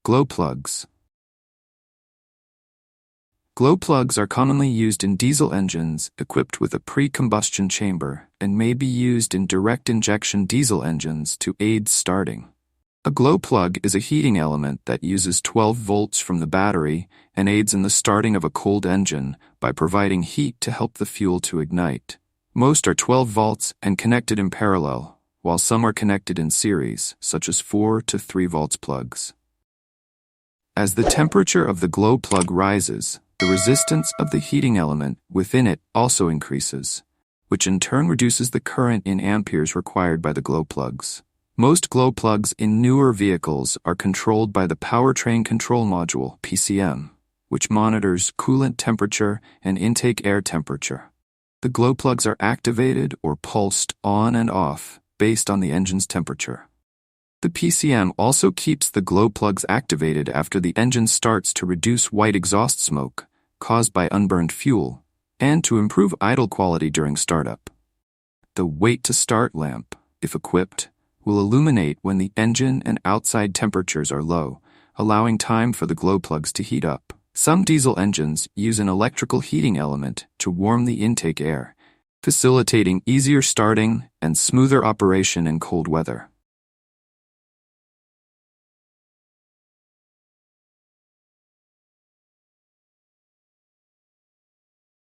Glow plugs. Glow plugs are commonly used in diesel engines equipped with a pre-combustion chamber and may be used in direct injection diesel engines to aid starting. A glow plug is a heating element that uses 12 volts from the battery and aids in the starting of a cold engine by providing heat to help the fuel to ignite. Most are 12 volts and connected in parallel, while some are connected in series, such as 4 to 3 volts plugs. As the temperature of the glow plug rises, the resistance of the heating element within it also increases, which in turn reduces the current in amperes required by the glow plugs. Most glow plugs in newer vehicles are controlled by the Powertrain Control Module, PCM, which monitors coolant temperature and intake air temperature. The glow plugs are activated or pulsed on and off based on the engine's temperature. The PCM also keeps the glow plugs activated after the engine starts to reduce white exhaust smoke caused by unburned fuel and to improve idle quality during startup. The wait to start lamp, if equipped, will illuminate when the engine and outside temperatures are low, allowing time for the glow plugs to heat up. Some diesel engines use an electrical heating element to warm the intake air, facilitating easier starting and smoother operation in cold weather.